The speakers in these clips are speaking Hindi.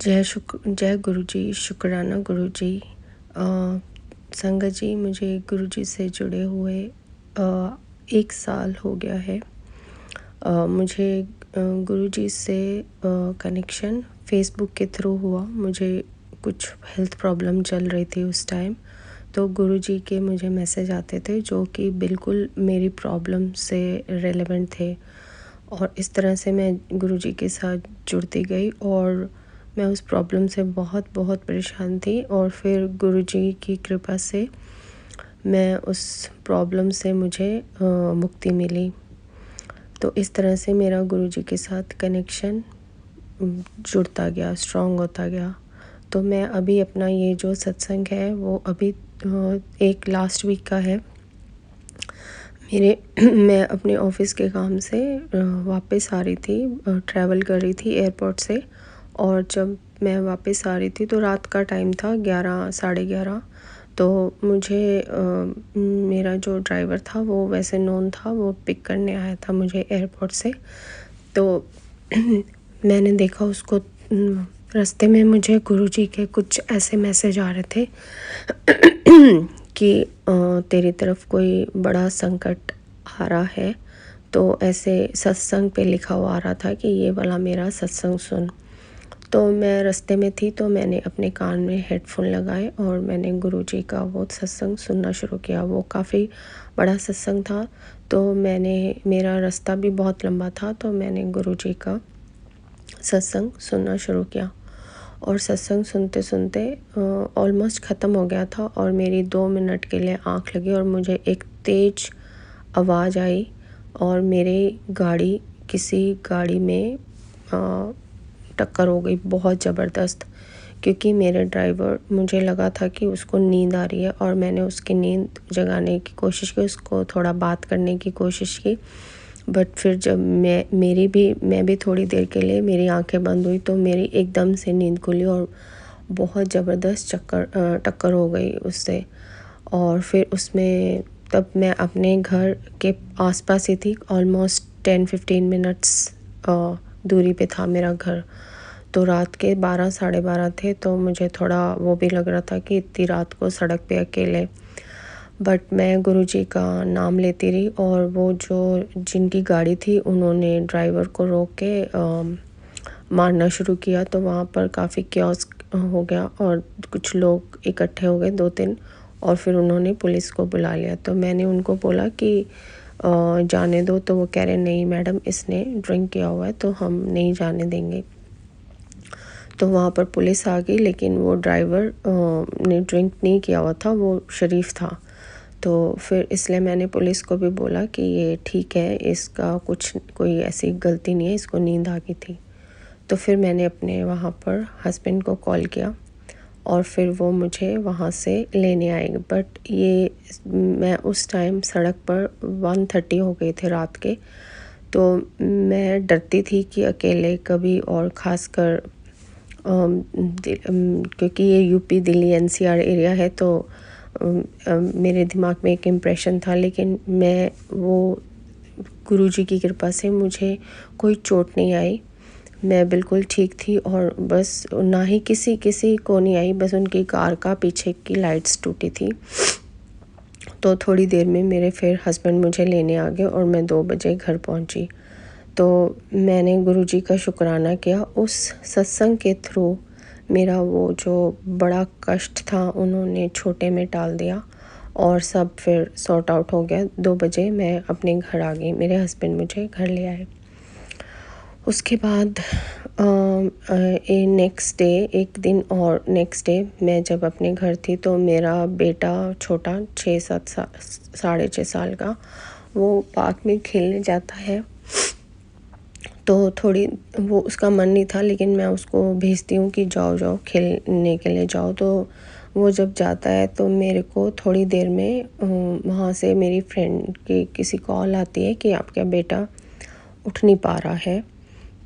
जय गुरु जी, शुक्राना गुरु जी। संगत जी, मुझे गुरु जी से जुड़े हुए 1 साल हो गया है। मुझे गुरु जी से कनेक्शन फेसबुक के थ्रू हुआ। मुझे कुछ हेल्थ प्रॉब्लम चल रही थी उस टाइम, तो गुरु जी के मुझे मैसेज आते थे जो कि बिल्कुल मेरी प्रॉब्लम से रेलेवेंट थे, और इस तरह से मैं गुरु जी के साथ जुड़ती गई और मैं उस प्रॉब्लम से बहुत परेशान थी। और फिर गुरु जी की कृपा से मैं उस प्रॉब्लम से मुझे मुक्ति मिली। तो इस तरह से मेरा गुरु जी के साथ कनेक्शन जुड़ता गया, स्ट्रॉन्ग होता गया। तो मैं अभी अपना ये जो सत्संग है वो अभी एक लास्ट वीक का है। मैं अपने ऑफिस के काम से वापस आ रही थी, ट्रैवल कर रही थी एयरपोर्ट से, और जब मैं वापस आ रही थी तो रात का टाइम था, 11 साढ़े 11। तो मुझे मेरा जो ड्राइवर था वो वैसे नोन था, वो पिक करने आया था मुझे एयरपोर्ट से। तो मैंने देखा उसको, रास्ते में मुझे गुरुजी के कुछ ऐसे मैसेज आ रहे थे कि तेरी तरफ कोई बड़ा संकट आ रहा है। तो ऐसे सत्संग पे लिखा हुआ आ रहा था कि ये वाला मेरा सत्संग सुन। तो मैं रास्ते में थी, तो मैंने अपने कान में हेडफोन लगाए और मैंने गुरुजी का वो सत्संग सुनना शुरू किया। वो काफ़ी बड़ा सत्संग था, तो मेरा रास्ता भी बहुत लंबा था, तो मैंने गुरुजी का सत्संग सुनना शुरू किया। और सत्संग सुनते सुनते ऑलमोस्ट ख़त्म हो गया था, और मेरी 2 मिनट के लिए आँख लगी और मुझे एक तेज़ आवाज़ आई, और किसी गाड़ी में टक्कर हो गई बहुत ज़बरदस्त। क्योंकि मेरे ड्राइवर, मुझे लगा था कि उसको नींद आ रही है, और मैंने उसकी नींद जगाने की कोशिश की, उसको थोड़ा बात करने की कोशिश की। बट फिर जब मैं भी थोड़ी देर के लिए मेरी आंखें बंद हुई, तो मेरी एकदम से नींद खुली और बहुत ज़बरदस्त टक्कर हो गई उससे। और फिर उसमें तब मैं अपने घर के आसपास ही थी, ऑलमोस्ट 10-15 मिनट्स दूरी पे था मेरा घर। तो रात के 12 साढ़े 12 थे, तो मुझे थोड़ा वो भी लग रहा था कि इतनी रात को सड़क पे अकेले। बट मैं गुरुजी का नाम लेती रही, और वो जिनकी गाड़ी थी उन्होंने ड्राइवर को रोक के मारना शुरू किया। तो वहाँ पर काफ़ी क्योस हो गया और कुछ लोग इकट्ठे हो गए, 2-3, और फिर उन्होंने पुलिस को बुला लिया। तो मैंने उनको बोला कि जाने दो, तो वो कह रहे नहीं मैडम, इसने ड्रिंक किया हुआ है, तो हम नहीं जाने देंगे। तो वहाँ पर पुलिस आ गई, लेकिन वो ड्राइवर ने ड्रिंक नहीं किया हुआ था, वो शरीफ था। तो फिर इसलिए मैंने पुलिस को भी बोला कि ये ठीक है, इसका कोई ऐसी गलती नहीं है, इसको नींद आ गई थी। तो फिर मैंने अपने वहाँ पर हस्बैंड को कॉल किया, और फिर वो मुझे वहाँ से लेने आए। बट मैं उस टाइम सड़क पर 1:30 हो गए थे रात के। तो मैं डरती थी कि अकेले कभी, और ख़ासकर क्योंकि ये यूपी दिल्ली एनसीआर एरिया है, तो मेरे दिमाग में एक इम्प्रेशन था। लेकिन वो गुरुजी की कृपा से मुझे कोई चोट नहीं आई, मैं बिल्कुल ठीक थी। और बस ना ही किसी को नहीं आई, बस उनकी कार का पीछे की लाइट्स टूटी थी। तो थोड़ी देर में मेरे फिर हस्बैंड मुझे लेने आ गए, और मैं 2 बजे घर पहुंची। तो मैंने गुरुजी का शुक्राना किया, उस सत्संग के थ्रू मेरा वो जो बड़ा कष्ट था उन्होंने छोटे में टाल दिया, और सब फिर सॉर्ट आउट हो गया। 2 बजे मैं अपने घर आ गई, मेरे हस्बैंड मुझे घर ले आए। उसके बाद नेक्स्ट डे मैं जब अपने घर थी, तो मेरा बेटा छोटा 6-7 साढ़े 6 साल का, वो पार्क में खेलने जाता है। तो थोड़ी वो उसका मन नहीं था, लेकिन मैं उसको भेजती हूँ कि जाओ खेलने के लिए जाओ। तो वो जब जाता है, तो मेरे को थोड़ी देर में वहाँ से मेरी फ्रेंड की किसी कॉल आती है कि आपका बेटा उठ नहीं पा रहा है।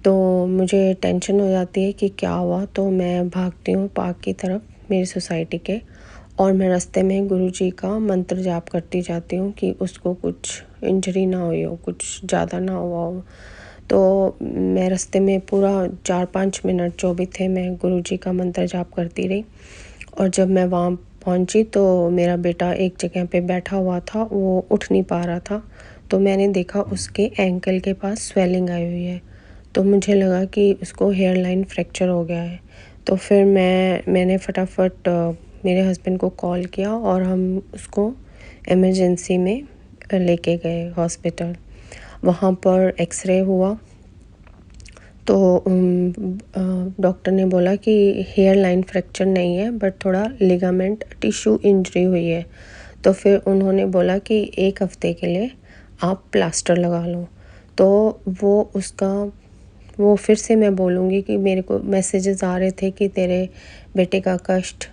तो मुझे टेंशन हो जाती है कि क्या हुआ। तो मैं भागती हूँ पार्क की तरफ, मेरी सोसाइटी के, और मैं रास्ते में गुरुजी का मंत्र जाप करती जाती हूँ कि उसको कुछ इंजरी ना हुई हो, कुछ ज़्यादा ना हुआ हो। तो मैं रास्ते में पूरा 4-5 मिनट जो भी थे मैं गुरुजी का मंत्र जाप करती रही। और जब मैं वहाँ पहुँची तो मेरा बेटा एक जगह पे बैठा हुआ था, वो उठ नहीं पा रहा था। तो मैंने देखा उसके एंकल के पास स्वेलिंग आई हुई है। तो मुझे लगा कि उसको हेयर लाइन फ्रैक्चर हो गया है। तो फिर मैंने फटाफट मेरे हस्बैंड को कॉल किया और हम उसको इमरजेंसी में लेके गए हॉस्पिटल। वहाँ पर एक्सरे हुआ तो डॉक्टर ने बोला कि हेयर लाइन फ्रैक्चर नहीं है, बट थोड़ा लिगामेंट टिश्यू इंजरी हुई है। तो फिर उन्होंने बोला कि 1 हफ्ते के लिए आप प्लास्टर लगा लो। तो वो फिर से मैं बोलूँगी कि मेरे को मैसेजेस आ रहे थे कि तेरे बेटे का कष्ट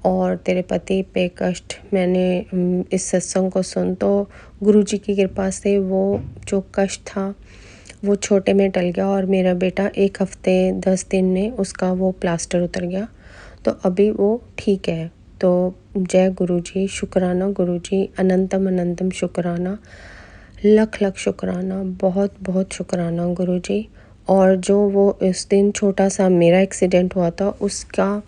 और तेरे पति पे कष्ट, मैंने इस सत्संग को सुन तो गुरुजी की कृपा से वो जो कष्ट था वो छोटे में टल गया और मेरा बेटा 1 हफ्ते 10 दिन में उसका वो प्लास्टर उतर गया। तो अभी वो ठीक है। तो जय गुरुजी, शुक्राना गुरुजी, अनंतम अनंतम शुक्राना, लख लख शुक्राना, बहुत बहुत शुक्राना गुरुजी। और जो वो इस दिन छोटा सा मेरा एक्सीडेंट हुआ था उसका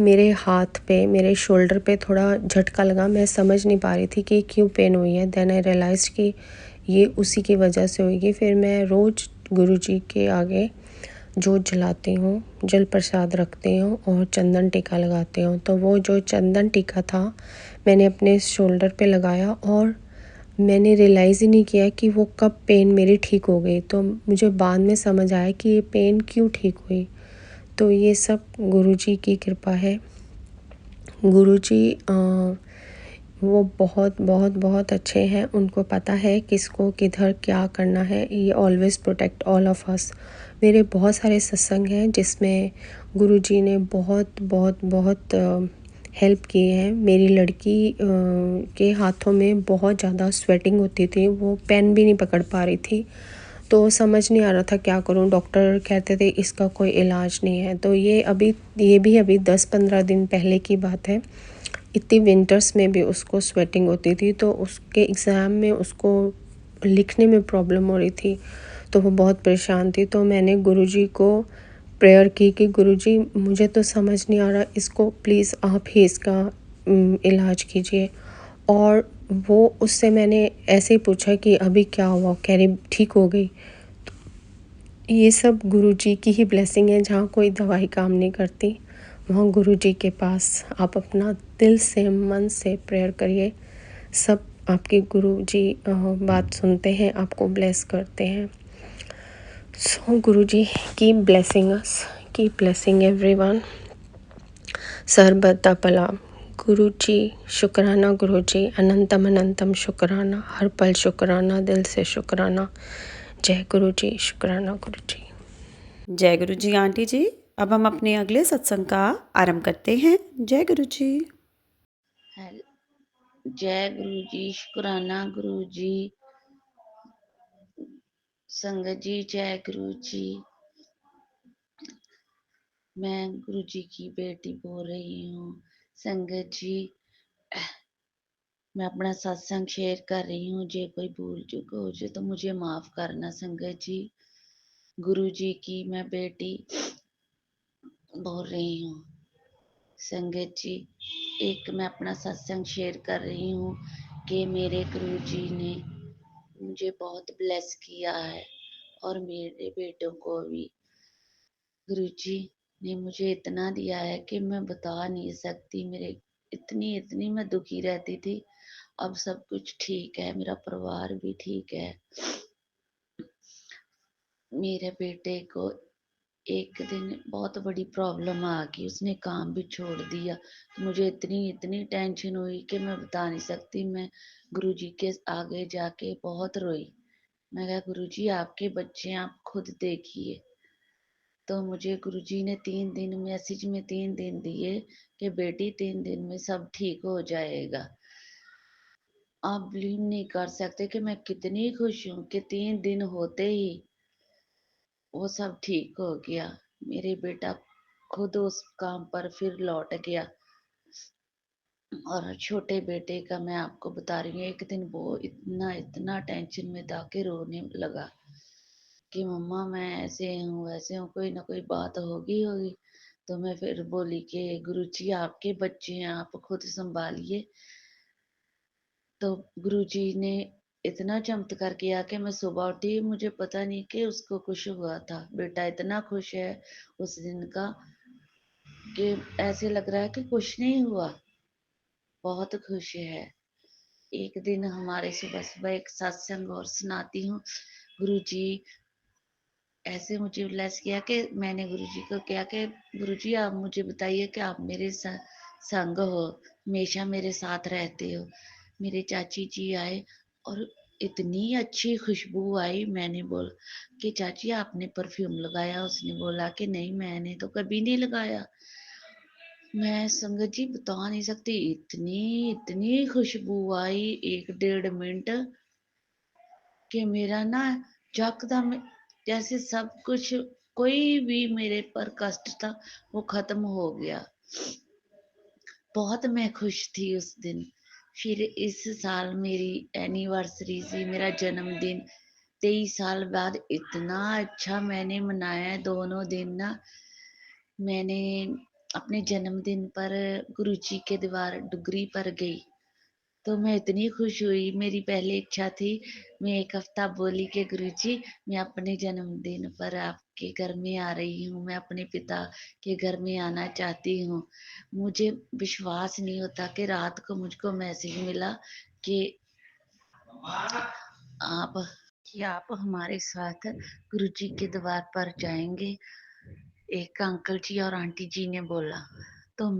मेरे हाथ पे, मेरे शोल्डर पे थोड़ा झटका लगा। मैं समझ नहीं पा रही थी कि क्यों पेन हुई है। देन आई रियलाइज़ कि ये उसी की वजह से होगी। फिर मैं रोज़ गुरुजी के आगे जोत जलाती हूँ, जल प्रसाद रखती हूँ और चंदन टीका लगाती हूँ। तो वो जो चंदन टीका था मैंने अपने शोल्डर पे लगाया और मैंने रियलाइज़ ही नहीं किया कि वो कब पेन मेरी ठीक हो गई। तो मुझे बाद में समझ आया कि ये पेन क्यों ठीक हुई। तो ये सब गुरुजी की कृपा है। गुरुजी वो बहुत बहुत बहुत अच्छे हैं। उनको पता है किसको किधर क्या करना है। ये always protect all of us. मेरे बहुत सारे सत्संग हैं जिसमें गुरुजी ने बहुत बहुत बहुत हेल्प की है। मेरी लड़की के हाथों में बहुत ज़्यादा स्वेटिंग होती थी, वो पेन भी नहीं पकड़ पा रही थी। तो समझ नहीं आ रहा था क्या करूं। डॉक्टर कहते थे इसका कोई इलाज नहीं है। तो ये भी अभी 10-15 दिन पहले की बात है। इतनी विंटर्स में भी उसको स्वेटिंग होती थी, तो उसके एग्ज़ाम में उसको लिखने में प्रॉब्लम हो रही थी। तो वो बहुत परेशान थी। तो मैंने गुरुजी को प्रेयर की कि गुरुजी मुझे तो समझ नहीं आ रहा, इसको प्लीज़ आप ही इसका इलाज कीजिए। और वो उससे मैंने ऐसे ही पूछा कि अभी क्या हुआ, कह रही ठीक हो गई। ये सब गुरुजी की ही ब्लेसिंग है। जहाँ कोई दवाई काम नहीं करती वहाँ गुरुजी के पास आप अपना दिल से मन से प्रेयर करिए। सब आपके गुरुजी बात सुनते हैं, आपको ब्लेस करते हैं। So Guruji keep blessing us, keep blessing everyone. सर्बदा भला। गुरुजी शुक्राना गुरुजी, अनंतम अनंतम शुक्राना, हर पल शुक्राना, दिल से शुक्राना। जय गुरुजी, शुक्राना गुरुजी। जय गुरु जी आंटी जी। अब हम अपने अगले सत्संग का आरंभ करते हैं। जय गुरु जी। जय गुरु जी, शुक्राना गुरु जी। संगत जी जय गुरु जी। मैं गुरु जी की बेटी बोल रही हूँ। संगत जी, मैं अपना सत्संग शेयर कर रही हूँ। जे कोई भूल चूक हो जाए तो मुझे माफ करना। संगत जी, गुरु जी की मैं बेटी बोल रही हूँ। संगत जी, एक मैं अपना सत्संग शेयर कर रही हूँ कि मेरे गुरु जी ने मुझे बहुत ब्लेस किया है और मेरे बेटों को भी। गुरुजी ने मुझे इतना दिया है कि मैं बता नहीं सकती। मेरे इतनी इतनी मैं दुखी रहती थी, अब सब कुछ ठीक है, मेरा परिवार भी ठीक है। मेरे बेटे को एक दिन बहुत बड़ी प्रॉब्लम आ गई, उसने काम भी छोड़ दिया। तो मुझे इतनी इतनी टेंशन हुई कि मैं बता नहीं सकती। मैं गुरुजी के आगे जाके बहुत रोई। मैं कहा गुरुजी आपके बच्चे आप खुद देखिए। तो मुझे गुरुजी ने 3 दिन मैसेज में 3 दिन दिए कि बेटी 3 दिन में सब ठीक हो जाएगा। आप बिलीव नहीं कर सकते कि मैं कितनी खुश हूँ कि 3 दिन होते ही वो सब ठीक हो गया। मेरे बेटा खुद उस काम पर फिर लौट गया। और छोटे बेटे का मैं आपको बता रही हूँ, एक दिन वो इतना इतना टेंशन में था कि रोने लगा कि मम्मा मैं ऐसे हूँ, वैसे हूँ, कोई ना कोई बात होगी। तो मैं फिर बोली कि गुरुजी आपके बच्चे हैं, आप खुद सँभालिए। तो गुरुजी ने इतना चमत्कार किया कि मैं सुबह उठी, मुझे पता नहीं कि उसको कुछ हुआ था। बेटा इतना खुश है उस दिन का कि ऐसे लग रहा है कि कुछ नहीं हुआ, बहुत खुश है। एक दिन हमारे सुबह-सुबह एक सत्संग और सुनाती हूँ। गुरुजी ऐसे मुझे ब्लेस किया कि मैंने गुरुजी को किया कि गुरुजी आप मुझे बताइए कि आप मेरे संग हो, हमेशा मेरे साथ रहते हो। मेरे चाची जी आए और इतनी अच्छी खुशबू आई, मैंने बोला कि चाची आपने परफ्यूम लगाया? उसने बोला कि नहीं मैंने तो कभी नहीं लगाया। मैं संगत जी बता नहीं सकती, इतनी खुशबू आई 1 डेढ़ मिनट कि मेरा ना यकदम जैसे सब कुछ, कोई भी मेरे पर कष्ट था वो खत्म हो गया। बहुत मैं खुश थी उस दिन। फिर इस साल मेरी एनिवर्सरी थी, मेरा जन्मदिन 23 साल बाद इतना अच्छा मैंने मनाया है। दोनों दिन ना मैंने अपने जन्मदिन पर गुरुजी के द्वार डुगरी पर गई, तो मैं इतनी खुश हुई। मेरी पहली इच्छा थी, मैं 1 हफ्ता बोली कि गुरुजी मैं अपने जन्मदिन पर आपके घर में आ रही हूँ, मैं अपने पिता के घर में आना चाहती हूँ। मुझे विश्वास नहीं होता कि रात को मुझको मैसेज मिला कि आप आप हमारे साथ गुरुजी के द्वार पर जाएंगे। एक अंकल जी और आंटी जी ने बोला, तो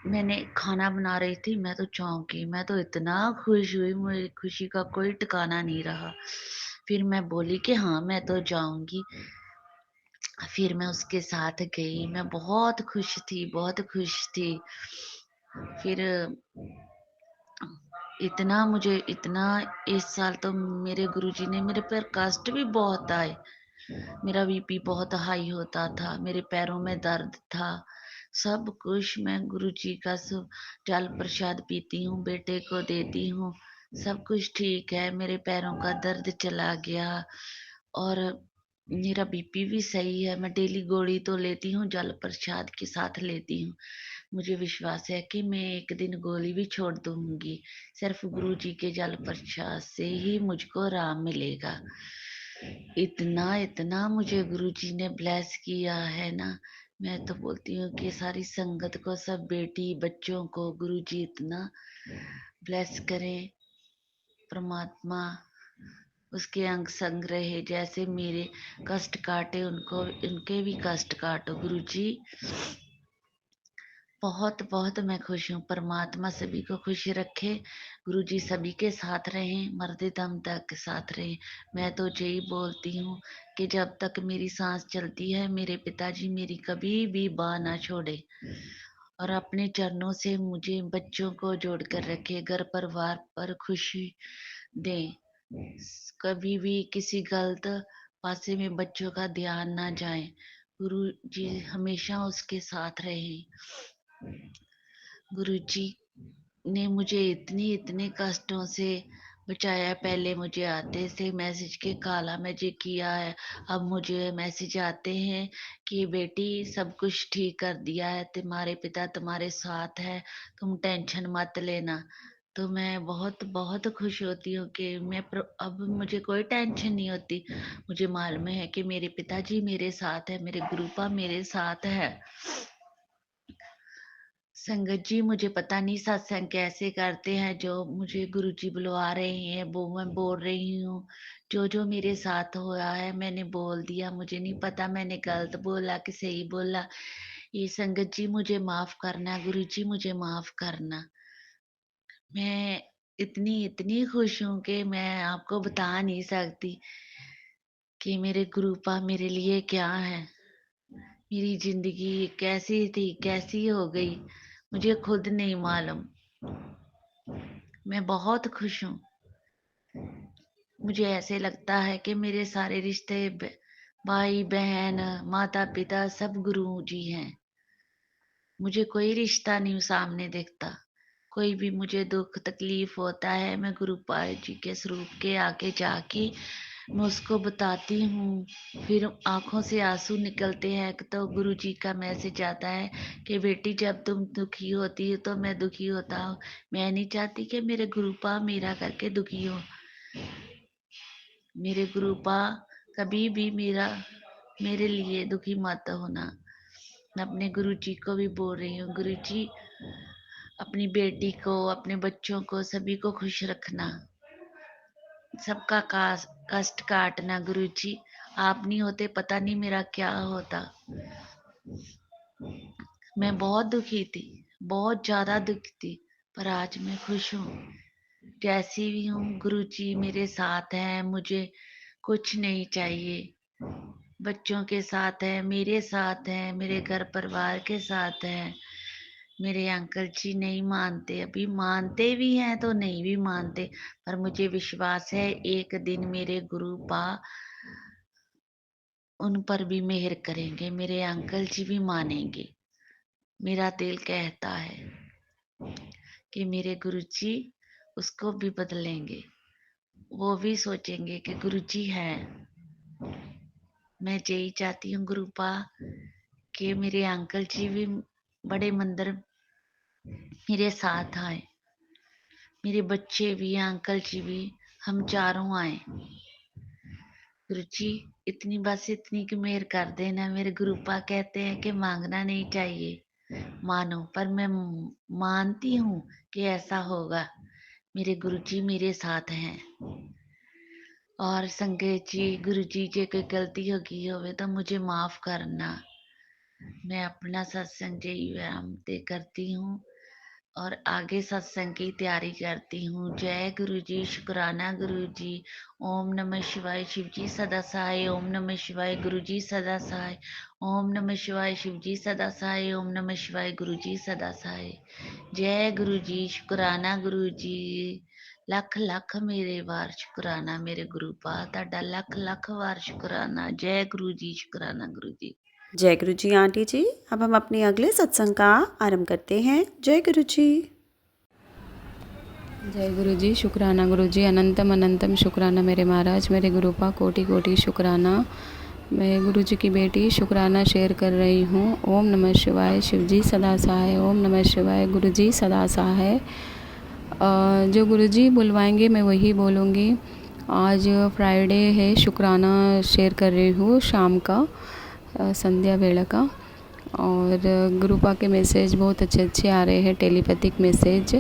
मैंने खाना बना रही थी, मैं तो चौंकी, मैं तो इतना खुश हुई, मेरी खुशी का कोई ठिकाना नहीं रहा। फिर मैं बोली कि हाँ मैं तो जाऊंगी। फिर मैं उसके साथ गई, मैं बहुत खुश थी, बहुत खुश थी। फिर इतना इस साल तो मेरे गुरुजी ने मेरे पर कष्ट भी बहुत आए। मेरा बीपी बहुत हाई होता था, मेरे पैरों में दर्द था, सब कुछ मैं गुरुजी का सब जल प्रसाद पीती हूँ, बेटे को देती हूँ, सब कुछ ठीक है। मेरे पैरों का दर्द चला गया और मेरा बीपी भी सही है। मैं डेली गोली तो लेती हूँ, जल प्रसाद के साथ लेती हूँ। मुझे विश्वास है कि मैं एक दिन गोली भी छोड़ दूंगी, सिर्फ गुरुजी के जल प्रसाद से ही मुझको आराम मिलेगा। इतना मुझे गुरुजी ने ब्लेस किया है ना, मैं तो बोलती हूँ कि सारी संगत को, सब बेटी बच्चों को गुरुजी इतना ब्लेस करे। परमात्मा उसके अंग संग रहे, जैसे मेरे कष्ट काटे उनको, उनके भी कष्ट काटो गुरुजी। बहुत बहुत मैं खुश हूँ। परमात्मा सभी को खुश रखे, गुरुजी सभी के साथ रहें, मरते दम तक साथ रहें। मैं तो यही बोलती हूँ कि जब तक मेरी सांस चलती है, मेरे पिताजी मेरी कभी भी बाह ना छोड़े और अपने चरणों से मुझे बच्चों को जोड़ कर रखे, घर परिवार पर खुशी दे। कभी भी किसी गलत पासे में बच्चों का ध्यान ना जाए, गुरु जी हमेशा उसके साथ रहे। गुरु जी ने मुझे इतने कष्टों से बचाया। पहले मुझे आते थे मैसेज के काला मैजिक किया है, अब मुझे मैसेज आते हैं कि बेटी सब कुछ ठीक कर दिया है, तुम्हारे पिता तुम्हारे साथ है, तुम टेंशन मत लेना। तो मैं बहुत बहुत खुश होती हूँ कि अब मुझे कोई टेंशन नहीं होती। मुझे मालूम है कि मेरे पिताजी मेरे साथ है, मेरे गुरुपा मेरे साथ है। संगत जी मुझे पता नहीं सत्संग कैसे करते हैं, जो मुझे गुरुजी बुलवा रहे हैं वो मैं बोल रही हूँ। जो जो मेरे साथ हुआ है मैंने बोल दिया, मुझे नहीं पता मैंने गलत बोला कि सही बोला। ये संगत जी मुझे माफ करना, गुरुजी मुझे माफ करना। मैं इतनी खुश हूँ कि मैं आपको बता नहीं सकती कि मेरे गुरुपा मेरे लिए क्या है। मेरी जिंदगी कैसी थी, कैसी हो गई, मुझे खुद नहीं मालूम। मैं बहुत खुश हूँ। मुझे ऐसे लगता है कि मेरे सारे रिश्ते, भाई बहन माता पिता सब गुरु जी हैं। मुझे कोई रिश्ता नहीं सामने दिखता। कोई भी मुझे दुख तकलीफ होता है, मैं गुरुपाल जी के स्वरूप के आगे जाके मैं उसको बताती हूँ, फिर आँखों से आँसू निकलते हैं। तो गुरुजी का मैसेज आता है कि बेटी जब तुम दुखी होती हो तो मैं दुखी होता हूँ। मैं नहीं चाहती कि मेरे गुरुपा मेरा करके दुखी हो। मेरे गुरुपा कभी भी मेरे लिए दुखी मत होना। मैं अपने गुरुजी को भी बोल रही हूँ, गुरुजी अपनी बेटी को, अपने बच्चों को, सभी को खुश रखना, सबका कष्ट काटना। गुरुजी आप नहीं होते पता नहीं मेरा क्या होता। मैं बहुत दुखी थी, बहुत ज्यादा दुखी थी, पर आज मैं खुश हूँ। जैसी भी हूँ गुरुजी मेरे साथ हैं, मुझे कुछ नहीं चाहिए। बच्चों के साथ है, मेरे साथ है, मेरे घर परिवार के साथ है। मेरे अंकल जी नहीं मानते, अभी मानते भी हैं तो नहीं भी मानते, पर मुझे विश्वास है एक दिन मेरे गुरु पा उन पर भी मेहर करेंगे, मेरे अंकल जी भी मानेंगे। मेरा दिल कहता है कि मेरे गुरुजी उसको भी बदलेंगे, वो भी सोचेंगे कि गुरुजी है। मैं यही चाहती हूँ गुरुपा कि मेरे अंकल जी भी बड़े मंदिर मेरे साथ आए, मेरे बच्चे भी, अंकल जी भी, हम चारों आए। गुरुजी इतनी की मेहर कर देना। मेरे गुरुपा कहते हैं कि मांगना नहीं चाहिए, मानो, पर मैं मानती हूँ कि ऐसा होगा। मेरे गुरुजी मेरे साथ हैं। और संगत जी, गुरुजी जे कोई गलती होगी होवे तो मुझे माफ करना। मैं अपना सत्संग जय व्यायाम ते करती हूँ और आगे सत्संग की तैयारी करती हूँ। जय गुरु जी, शुक्राना गुरु जी। ओम नमः शिवाय, शिव जी सदा सहाय। ओम नमः शिवाय, गुरु जी सदा सहाय। ओम नमः शिवाय, शिव जी सदा सहाय। ओम नमः शिवाय, गुरु जी सदा सहाय। जय गुरु जी, शुक्राना गुरु जी। लख लख मेरे वार शुक्राना मेरे गुरु पा ताड़ा, लख लख वार शुक्राना। जय गुरु जी, शुक्राना गुरु जी। जय गुरु जी आंटी जी। अब हम अपने अगले सत्संग का आरंभ करते हैं। जय गुरु जी। जय गुरु जी, शुक्राना गुरु जी, अनंतम अनंतम शुक्राना मेरे महाराज, मेरे गुरुपा, कोटि कोटि शुक्राना। मैं गुरु जी की बेटी शुक्राना शेयर कर रही हूँ। ओम नमः शिवाय, शिव जी सदा सहाय। ओम नमः शिवाय, गुरु जी सदा सहाय। जो गुरु जी बुलवाएंगे मैं वही बोलूँगी। आज फ्राइडे है, शुक्राना शेयर कर रही हूँ शाम का, संध्या वेला का। और गुरुपा के मैसेज बहुत अच्छे अच्छे आ रहे हैं, टेलीपैथिक मैसेज,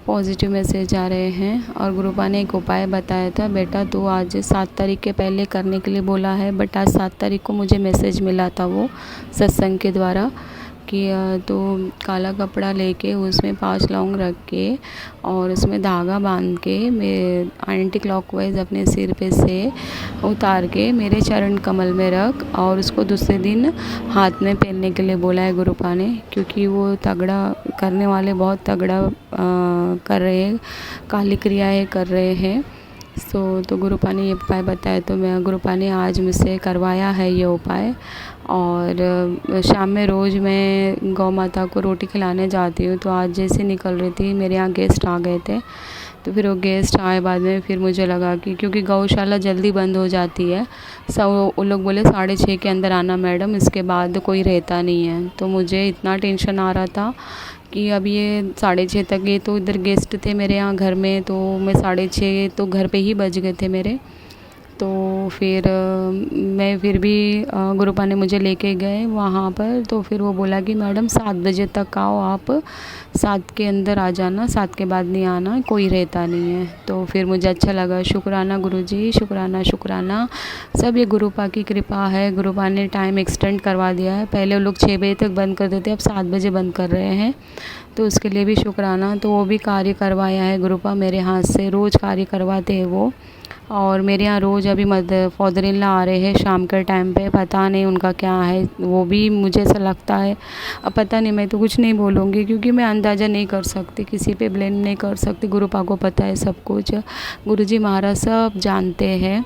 पॉजिटिव मैसेज आ रहे हैं। और गुरुपा ने एक उपाय बताया था, बेटा तू आज 7 तारीख के पहले करने के लिए बोला है, बट आज 7 तारीख को मुझे मैसेज मिला था वो सत्संग के द्वारा कि तो काला कपड़ा लेके उसमें 5 लौंग रख के और उसमें धागा बांध के मैं एंटी क्लॉकवाइज अपने सिर पे से उतार के मेरे चरण कमल में रख और उसको दूसरे दिन हाथ में पहनने के लिए बोला है गुरुपा ने, क्योंकि वो तगड़ा करने वाले बहुत तगड़ा कर रहे हैं, काली क्रियाएँ कर रहे हैं। तो गुरुपा ने ये उपाय बताया, तो मैं गुरुपा ने आज मुझसे करवाया है ये उपाय। और शाम में रोज़ मैं गौ माता को रोटी खिलाने जाती हूँ, तो आज जैसे निकल रही थी मेरे यहाँ गेस्ट आ गए थे, तो फिर वो गेस्ट आए बाद में, फिर मुझे लगा कि क्योंकि गौशाला जल्दी बंद हो जाती है, सब वो लोग बोले 6:30 के अंदर आना मैडम, इसके बाद कोई रहता नहीं है। तो मुझे इतना टेंशन आ रहा था कि अब ये 6:30 तक, ये तो इधर गेस्ट थे मेरे यहाँ घर में, तो मैं 6:30 तो घर पे ही बज गए थे मेरे। तो फिर मैं फिर भी गुरुपा ने मुझे लेके गए वहाँ पर, तो फिर वो बोला कि मैडम 7 बजे तक आओ, आप 7 के अंदर आ जाना, 7 के बाद नहीं आना, कोई रहता नहीं है। तो फिर मुझे अच्छा लगा। शुक्राना गुरुजी, शुक्राना शुक्राना। सब ये गुरुपा की कृपा है, गुरुपा ने टाइम एक्सटेंड करवा दिया है। पहले वो लोग 6 बजे तक बंद कर देते, अब 7 बजे बंद कर रहे हैं, तो उसके लिए भी शुक्राना। तो वो भी कार्य करवाया है गुरुपा मेरे हाथ से, रोज़ कार्य करवाते हैं वो। और मेरे यहाँ रोज़ अभी फादर इन लॉ आ रहे हैं शाम के टाइम पे, पता नहीं उनका क्या है, वो भी मुझे ऐसा लगता है, अब पता नहीं, मैं तो कुछ नहीं बोलूँगी क्योंकि मैं अंदाज़ा नहीं कर सकती, किसी पे ब्लेम नहीं कर सकती, गुरुपा को पता है सब कुछ, गुरुजी महाराज सब जानते हैं।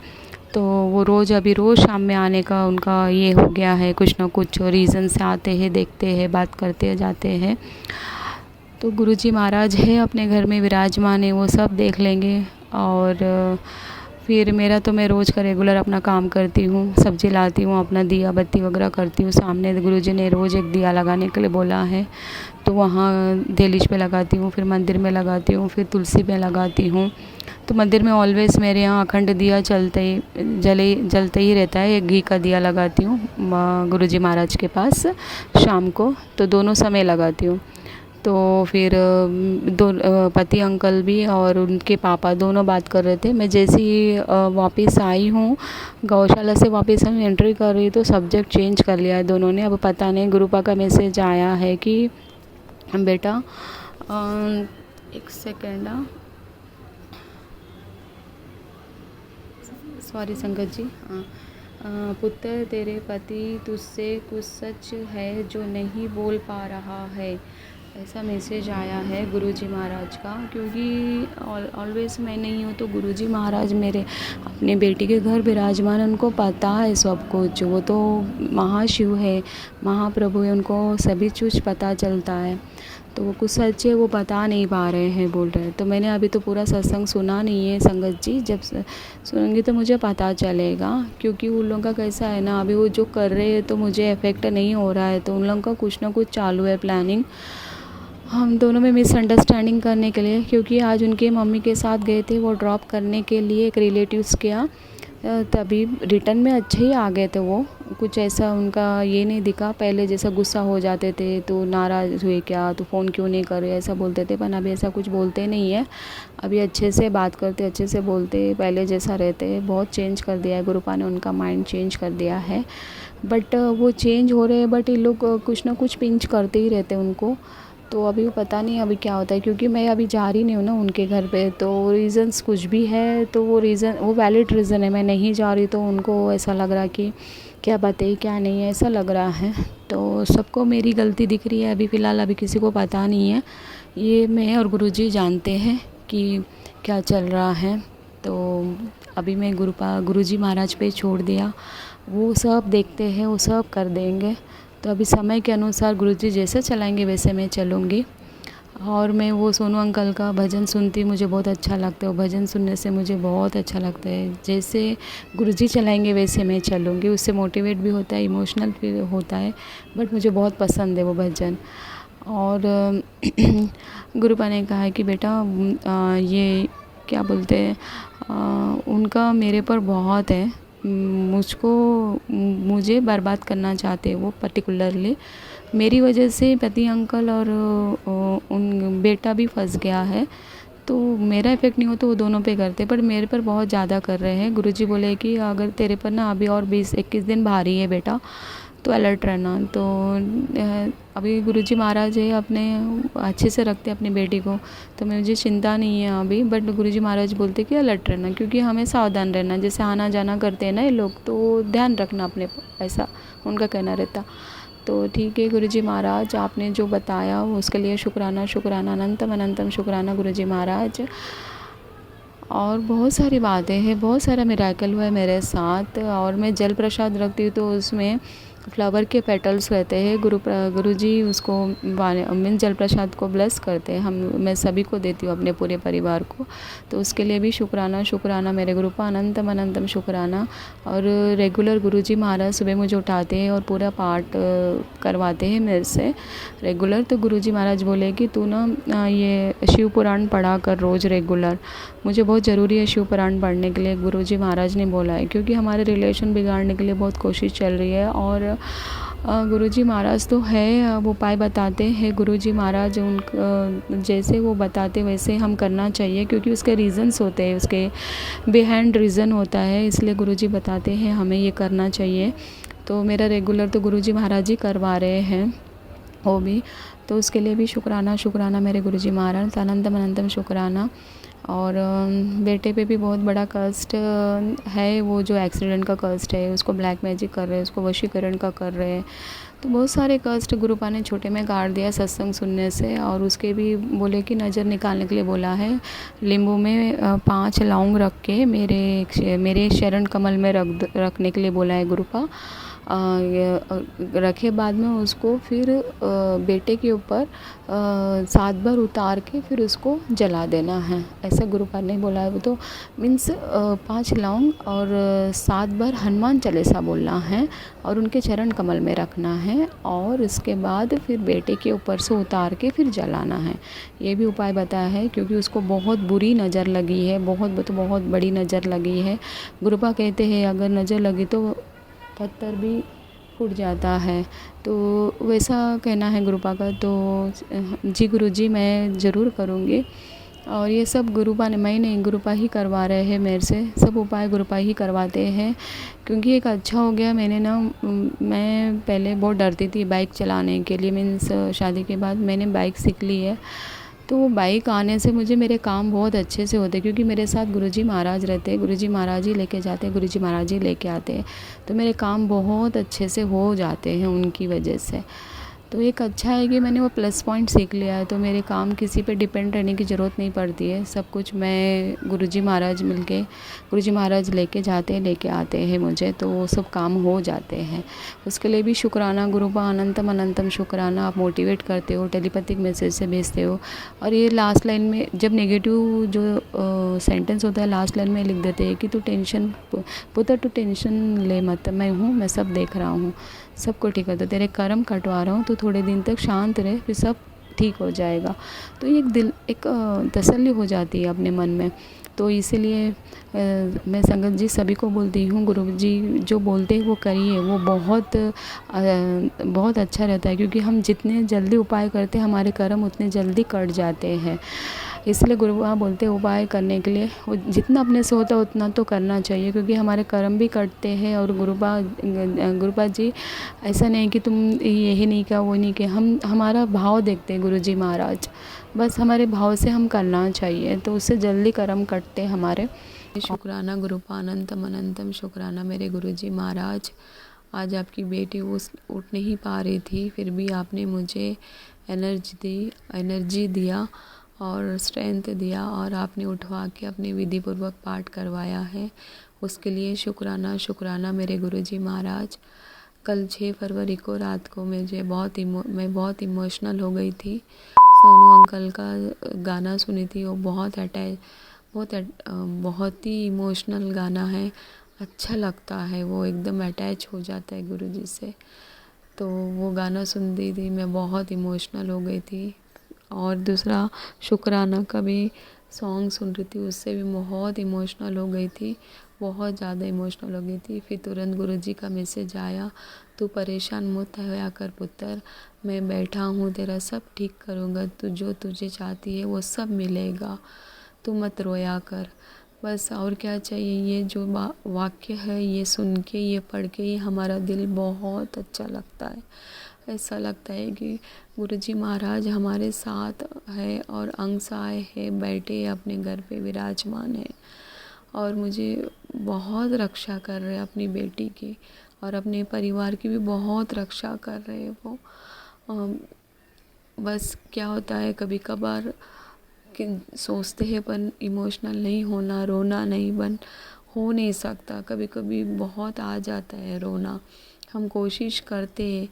तो वो अभी रोज़ शाम में आने का उनका ये हो गया है, कुछ ना कुछ रीज़न से आते हैं, देखते हैं, बात करते जाते हैं। तो गुरुजी महाराज है अपने घर में विराजमान है, वो सब देख लेंगे। और फिर मेरा तो मैं रोज़ का रेगुलर अपना काम करती हूँ, सब्ज़ी लाती हूँ, अपना दिया बत्ती वगैरह करती हूँ। सामने गुरुजी ने रोज़ एक दिया लगाने के लिए बोला है, तो वहाँ दहलीज पे लगाती हूँ, फिर मंदिर में लगाती हूँ, फिर तुलसी पे लगाती हूँ। तो मंदिर में ऑलवेज़ मेरे यहाँ अखंड दिया जलते ही रहता है। एक घी का दिया लगाती हूँ गुरुजी महाराज के पास शाम को, तो दोनों समय लगाती हूँ। तो फिर पति अंकल भी और उनके पापा दोनों बात कर रहे थे। मैं जैसे ही वापस आई हूँ, गौशाला से वापस हम एंट्री कर रही, तो सब्जेक्ट चेंज कर लिया है दोनों ने। अब पता नहीं, गुरुपा का मैसेज आया है कि बेटा एक सेकेंड, सॉरी संगत जी, पुत्र तेरे पति तुझसे कुछ सच है जो नहीं बोल पा रहा है, ऐसा मैसेज आया है गुरुजी महाराज का। क्योंकि ऑलवेज़ मैं नहीं हूँ, तो गुरुजी महाराज मेरे अपने बेटी के घर विराजमान, उनको पता है सब कुछ। वो तो महाशिव है, महाप्रभु है, उनको सभी चीज़ पता चलता है। तो वो कुछ सच है वो बता नहीं पा रहे हैं, बोल रहे हैं। तो मैंने अभी तो पूरा सत्संग सुना नहीं है संगत जी, जब सुनूंगी तो मुझे पता चलेगा। क्योंकि उन लोगों का कैसा है ना, अभी वो जो कर रहे हैं तो मुझे इफ़ेक्ट नहीं हो रहा है, तो उन लोगों का कुछ ना कुछ चालू है प्लानिंग हम दोनों में मिसअंडरस्टैंडिंग करने के लिए। क्योंकि आज उनके मम्मी के साथ गए थे वो ड्रॉप करने के लिए एक रिलेटिव्स के यहाँ, तभी रिटर्न में अच्छे ही आ गए थे। वो कुछ ऐसा उनका ये नहीं दिखा, पहले जैसा गुस्सा हो जाते थे तो नाराज़ हुए, क्या तो फ़ोन क्यों नहीं कर रहे, ऐसा बोलते थे। पर अभी ऐसा कुछ बोलते नहीं है, अभी अच्छे से बात करते, अच्छे से बोलते, पहले जैसा रहते। बहुत चेंज कर दिया है गुरुपा ने, उनका माइंड चेंज कर दिया है। बट वो चेंज हो रहे हैं, बट ये लोग कुछ ना कुछ पिंच करते ही रहते उनको। तो अभी वो पता नहीं अभी क्या होता है, क्योंकि मैं अभी जा रही नहीं हूँ ना उनके घर पे। तो रीज़न्स कुछ भी है तो वो रीज़न वो वैलिड रीज़न है, मैं नहीं जा रही तो उनको ऐसा लग रहा कि क्या बात है क्या नहीं है, ऐसा लग रहा है। तो सबको मेरी गलती दिख रही है अभी फ़िलहाल, अभी किसी को पता नहीं है। ये मैं और गुरुजी जानते हैं कि क्या चल रहा है। तो अभी मैं गुरुजी महाराज पे छोड़ दिया, वो सब देखते हैं, वो सब कर देंगे। तो अभी समय के अनुसार गुरुजी जैसे चलाएंगे वैसे मैं चलूँगी। और मैं वो सोनू अंकल का भजन सुनती, मुझे बहुत अच्छा लगता है। वो भजन सुनने से मुझे बहुत अच्छा लगता है, जैसे गुरुजी चलाएंगे वैसे मैं चलूँगी। उससे मोटिवेट भी होता है, इमोशनल भी होता है, बट मुझे बहुत पसंद है वो भजन। और गुरुपा ने कहा है कि बेटा ये क्या बोलते हैं, उनका मेरे पर बहुत है, मुझे बर्बाद करना चाहते हैं वो पर्टिकुलरली। मेरी वजह से पति अंकल और उन बेटा भी फंस गया है। तो मेरा इफ़ेक्ट नहीं हो तो वो दोनों पे करते, पर मेरे पर बहुत ज़्यादा कर रहे हैं। गुरुजी बोले कि अगर तेरे पर ना अभी और 20-21 दिन भारी है बेटा, तो अलर्ट रहना। तो अभी गुरुजी महाराज है, अपने अच्छे से रखते अपनी बेटी को, तो मुझे चिंता नहीं है अभी। बट गुरुजी महाराज बोलते कि अलर्ट रहना, क्योंकि हमें सावधान रहना, जैसे आना जाना करते हैं ना ये लोग, तो ध्यान रखना अपने, ऐसा उनका कहना रहता। तो ठीक है गुरुजी महाराज, आपने जो बताया उसके लिए शुक्राना, शुक्राना, अनंतम अनंतम शुक्राना गुरुजी महाराज। और बहुत सारी बातें हैं, बहुत सारा मिरेकल हुआ है मेरे साथ। और मैं जल प्रसाद रखती हूँ तो उसमें फ्लावर के पेटल्स रहते हैं। गुरुजी उसको मीन जल प्रसाद को ब्लेस करते हैं, मैं सभी को देती हूँ, अपने पूरे परिवार को। तो उसके लिए भी शुक्राना, शुक्राना मेरे गुरुपा, अनंतम अनंतम शुक्राना। और रेगुलर गुरुजी महाराज सुबह मुझे उठाते हैं और पूरा पाठ करवाते हैं मेरे से रेगुलर। तो गुरुजी महाराज बोले कि तू ना ये शिव पुराण पढ़ा कर रोज़ रेगुलर, मुझे बहुत ज़रूरी है शिव पुराण पढ़ने के लिए, गुरुजी महाराज ने बोला है। क्योंकि हमारे रिलेशन बिगाड़ने के लिए बहुत कोशिश चल रही है। और गुरुजी महाराज तो है, वो उपाय बताते हैं गुरुजी महाराज, जैसे वो बताते वैसे हम करना चाहिए, क्योंकि उसके रीज़न्स होते हैं, उसके बिहाइंड रीज़न होता है, इसलिए गुरुजी बताते हैं हमें ये करना चाहिए। तो मेरा रेगुलर तो गुरुजी महाराज ही करवा रहे हैं वो भी। तो उसके लिए भी शुक्राना, शुक्राना मेरे गुरुजी महाराज, अनंतम अनंतम शुक्राना। और बेटे पे भी बहुत बड़ा कष्ट है, वो जो एक्सीडेंट का कष्ट है, उसको ब्लैक मैजिक कर रहे हैं, उसको वशीकरण का कर रहे हैं। तो बहुत सारे कष्ट गुरुपा ने छोटे में काट दिया सत्संग सुनने से। और उसके भी बोले कि नज़र निकालने के लिए बोला है, नींबू में 5 लौंग रख के मेरे शरण कमल में रखने के लिए बोला है गुरुपा। रखे बाद में उसको फिर बेटे के ऊपर 7 बार उतार के फिर उसको जला देना है, ऐसा गुरुपाद ने बोला है। वो तो मीन्स 5 लौंग और 7 बार हनुमान चालीसा बोलना है और उनके चरण कमल में रखना है और इसके बाद फिर बेटे के ऊपर से उतार के फिर जलाना है। ये भी उपाय बताया है क्योंकि उसको बहुत बुरी नज़र लगी है, बहुत बड़ी नज़र लगी है। गुरुपा कहते हैं अगर नज़र लगी तो पत्थर भी फूट जाता है, तो वैसा कहना है गुरुपा का। तो जी गुरुजी मैं ज़रूर करूँगी। और ये सब गुरुपा ने, मैं नहीं, गुरुपा ही करवा रहे हैं मेरे से, सब उपाय गुरुपा ही करवाते हैं। क्योंकि एक अच्छा हो गया, मैं पहले बहुत डरती थी बाइक चलाने के लिए, मीन्स शादी के बाद मैंने बाइक सीख ली है। तो बाइक आने से मुझे मेरे काम बहुत अच्छे से होते, क्योंकि मेरे साथ गुरुजी महाराज रहते हैं, गुरुजी महाराज ही लेके जाते हैं, गुरुजी महाराज ही लेके आते हैं, तो मेरे काम बहुत अच्छे से हो जाते हैं उनकी वजह से। तो एक अच्छा है कि मैंने वो प्लस पॉइंट सीख लिया है, तो मेरे काम किसी पे डिपेंड रहने की ज़रूरत नहीं पड़ती है। सब कुछ मैं गुरुजी महाराज मिलके, गुरुजी महाराज लेके जाते हैं, लेके आते हैं मुझे, तो वो सब काम हो जाते हैं। उसके लिए भी शुक्राना गुरुपा, अनंतम अनंतम शुक्राना। आप मोटिवेट करते हो, टेलीपैथिक मैसेज से भेजते हो। और ये लास्ट लाइन में जब नेगेटिव जो सेंटेंस होता है लास्ट लाइन में लिख देते हैं कि तू टेंशन पुत्र तू टेंशन ले मत, मैं हूँ, मैं सब देख रहा हूँ, सबको ठीक है, तो तेरे कर्म कटवा रहा हूँ, तो थोड़े दिन तक शांत रहे, फिर सब ठीक हो जाएगा। तो एक तसल्ली हो जाती है अपने मन में। तो इसीलिए मैं संगत जी सभी को बोलती हूँ, गुरु जी जो बोलते हैं वो करिए, वो बहुत अच्छा रहता है। क्योंकि हम जितने जल्दी उपाय करते हैं हमारे कर्म उतने जल्दी कट जाते हैं। इसलिए गुरु बोलते हैं उपाय करने के लिए जितना अपने से होता है उतना तो करना चाहिए, क्योंकि हमारे कर्म भी कटते हैं। और गुरुपा जी ऐसा नहीं कि तुम यही नहीं किया वो नहीं किया, हमारा भाव देखते हैं गुरुजी महाराज, बस हमारे भाव से हम करना चाहिए, तो उससे जल्दी कर्म कटते हमारे। शुक्राना गुरुपा, अनंतम अनंतम शुक्राना मेरे गुरुजी महाराज। आज आपकी बेटी उठ नहीं पा रही थी, फिर भी आपने मुझे एनर्जी दिया और स्ट्रेंथ दिया, और आपने उठवा के अपने विधि पूर्वक पाठ करवाया है, उसके लिए शुक्राना मेरे गुरुजी महाराज। कल 6 फरवरी को रात को मैं बहुत इमोशनल हो गई थी। सोनू अंकल का गाना सुनी थी, वो बहुत ही इमोशनल गाना है, अच्छा लगता है, वो एकदम अटैच हो जाता है गुरुजी से। तो वो गाना सुनती थी, मैं बहुत इमोशनल हो गई थी। और दूसरा शुक्राना का भी सॉन्ग सुन रही थी, उससे भी बहुत इमोशनल हो गई थी, बहुत ज़्यादा इमोशनल हो गई थी। फिर तुरंत गुरुजी का मैसेज आया, तू परेशान मत होया कर पुत्र, मैं बैठा हूँ, तेरा सब ठीक करूँगा, तू जो तुझे चाहती है वो सब मिलेगा, तू मत रोया कर। बस और क्या चाहिए। ये जो वाक्य है ये सुन के, ये पढ़ के, ये हमारा दिल बहुत अच्छा लगता है। ऐसा लगता है कि गुरुजी महाराज हमारे साथ है और अंश आए हैं, बैठे अपने घर पे विराजमान है, और मुझे बहुत रक्षा कर रहे हैं अपनी बेटी की, और अपने परिवार की भी बहुत रक्षा कर रहे हैं वो। बस क्या होता है कभी कभार कि सोचते हैं पर इमोशनल नहीं होना, रोना नहीं हो नहीं सकता, कभी कभी बहुत आ जाता है रोना, हम कोशिश करते हैं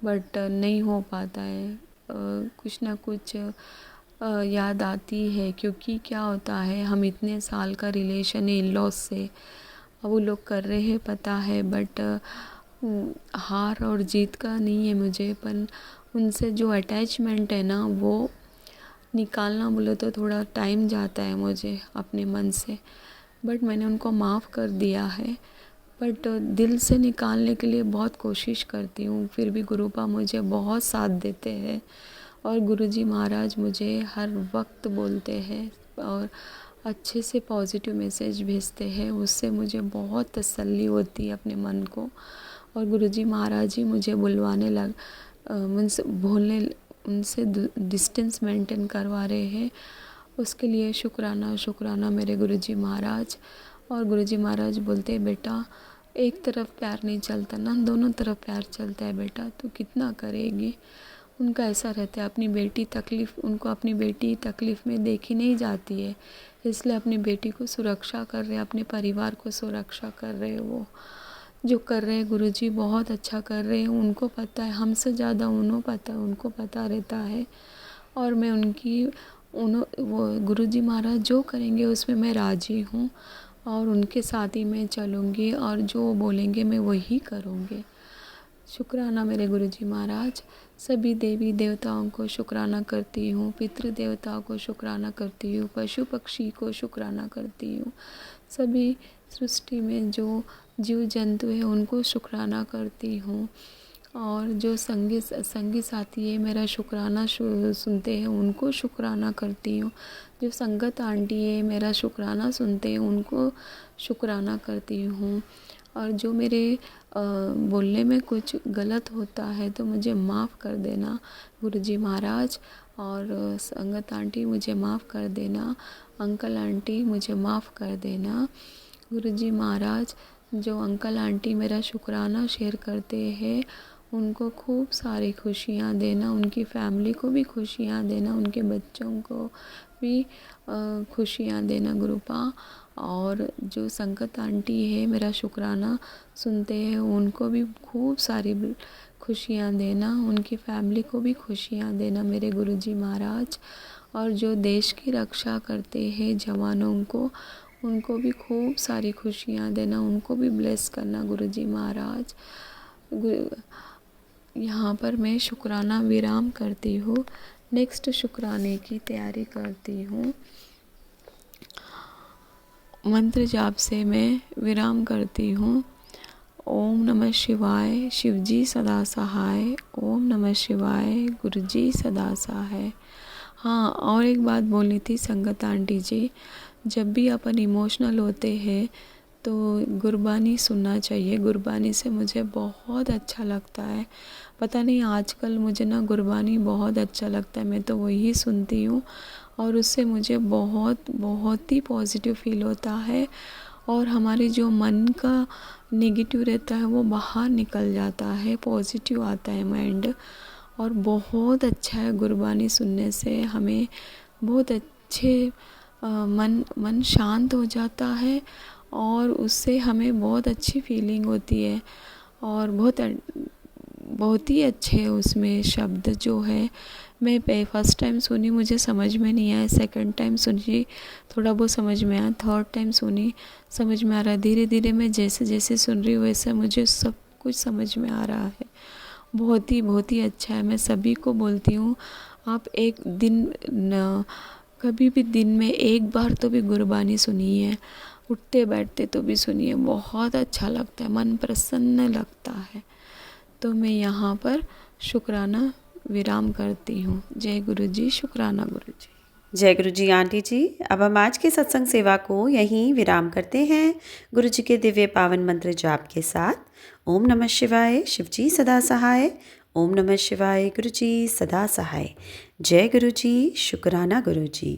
बट नहीं हो पाता है। कुछ ना कुछ याद आती है, क्योंकि क्या होता है हम इतने साल का रिलेशन है इन लॉज से, अब वो लोग कर रहे हैं पता है, बट हार और जीत का नहीं है मुझे, पर उनसे जो अटैचमेंट है ना वो निकालना बोले तो थोड़ा टाइम जाता है मुझे अपने मन से, बट मैंने उनको माफ़ कर दिया है, बट दिल से निकालने के लिए बहुत कोशिश करती हूँ। फिर भी गुरुपा मुझे बहुत साथ देते हैं, और गुरुजी महाराज मुझे हर वक्त बोलते हैं और अच्छे से पॉजिटिव मैसेज भेजते हैं, उससे मुझे बहुत तसल्ली होती है अपने मन को। और गुरुजी महाराज ही मुझे उनसे डिस्टेंस मेंटेन करवा रहे हैं, उसके लिए शुक्राना मेरे गुरुजी महाराज। और गुरुजी महाराज बोलते हैं बेटा एक तरफ प्यार नहीं चलता ना, दोनों तरफ प्यार चलता है बेटा, तू कितना करेगी। उनका ऐसा रहता है उनको अपनी बेटी तकलीफ़ में देखी नहीं जाती है, इसलिए अपनी बेटी को सुरक्षा कर रहे हैं, अपने परिवार को सुरक्षा कर रहे हैं वो। जो कर रहे हैं गुरुजी बहुत अच्छा कर रहे हैं, उनको पता है, हमसे ज़्यादा उनको पता रहता है। और मैं वो गुरुजी महाराज जो करेंगे उसमें मैं राज़ी हूँ और उनके साथ ही मैं चलूँगी और जो बोलेंगे मैं वही करूँगी। शुक्राना मेरे गुरुजी महाराज। सभी देवी देवताओं को शुक्राना करती हूँ, पितृ देवताओं को शुक्राना करती हूँ, पशु पक्षी को शुक्राना करती हूँ, सभी सृष्टि में जो जीव जंतु है उनको शुक्राना करती हूँ। और जो संगी साथी है मेरा शुक्राना सुनते हैं उनको शुक्राना करती हूँ। जो संगत आंटी है मेरा शुक्राना सुनते हैं उनको शुक्राना करती हूँ। और जो मेरे बोलने में कुछ गलत होता है तो मुझे माफ़ कर देना गुरुजी महाराज। और संगत आंटी मुझे माफ़ कर देना, अंकल आंटी मुझे माफ़ कर देना गुरुजी महाराज। जो अंकल आंटी मेरा शुक्राना शेयर करते हैं उनको खूब सारी खुशियाँ देना, उनकी फैमिली को भी खुशियाँ देना, उनके बच्चों को भी खुशियाँ देना गुरुपा। और जो संगत आंटी है मेरा शुक्राना सुनते हैं उनको भी खूब सारी खुशियाँ देना, उनकी फैमिली को भी खुशियाँ देना मेरे गुरुजी महाराज। और जो देश की रक्षा करते हैं जवानों को उनको भी खूब सारी खुशियाँ देना, उनको भी ब्लेस करना गुरुजी महाराज। यहाँ पर मैं शुक्राना विराम करती हूँ। नेक्स्ट शुक्राने की तैयारी करती हूँ। मंत्र जाप से मैं विराम करती हूँ। ओम नमः शिवाय, शिवजी सदा सहाय। ओम नमः शिवाय, गुरुजी सदा सहाय। हाँ, और एक बात बोलनी थी संगत आंटी जी, जब भी अपन इमोशनल होते हैं तो गुरबानी सुनना चाहिए। गुरबानी से मुझे बहुत अच्छा लगता है। पता नहीं आजकल मुझे ना गुरबानी बहुत अच्छा लगता है, मैं तो वही सुनती हूँ और उससे मुझे बहुत ही पॉजिटिव फील होता है। और हमारे जो मन का नेगेटिव रहता है वो बाहर निकल जाता है, पॉजिटिव आता है माइंड। और बहुत अच्छा है गुरबानी सुनने से, हमें बहुत अच्छे मन शांत हो जाता है और उससे हमें बहुत अच्छी फीलिंग होती है। और बहुत ही अच्छे उसमें शब्द जो है, मैं फर्स्ट टाइम सुनी मुझे समझ में नहीं आया, सेकंड टाइम सुनी थोड़ा बहुत समझ में आया, थर्ड टाइम सुनी समझ में आ रहा है। धीरे धीरे मैं जैसे जैसे सुन रही हूँ वैसे मुझे सब कुछ समझ में आ रहा है। बहुत ही अच्छा है। मैं सभी को बोलती हूँ आप एक दिन कभी भी दिन में एक बार तो भी गुरबानी सुनिए, उठते बैठते तो भी सुनिए, बहुत अच्छा लगता है, मन प्रसन्न लगता है। तो मैं यहाँ पर शुक्राना विराम करती हूँ। जय गुरु जी, शुक्राना गुरु जी। जय गुरु जी आंटी जी। अब हम आज की सत्संग सेवा को यहीं विराम करते हैं गुरु जी के दिव्य पावन मंत्र जाप के साथ। ओम नमः शिवाय, शिवजी सदा सहाय। ओम नमः शिवाय, गुरु जी सदा सहाय। जय गुरु जी, शुक्राना गुरु जी।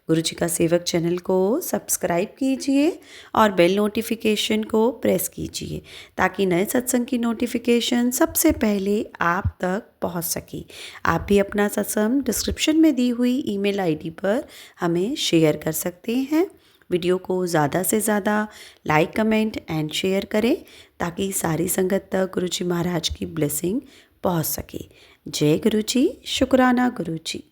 गुरु जी का सेवक चैनल को सब्सक्राइब कीजिए और बेल नोटिफिकेशन को प्रेस कीजिए ताकि नए सत्संग की नोटिफिकेशन सबसे पहले आप तक पहुंच सके। आप भी अपना सत्संग डिस्क्रिप्शन में दी हुई ईमेल आईडी पर हमें शेयर कर सकते हैं। वीडियो को ज़्यादा से ज़्यादा लाइक, कमेंट एंड शेयर करें ताकि सारी संगत तक गुरु जी महाराज की ब्लेसिंग पहुंच सके। जय गुरु जी, शुक्राना गुरु जी।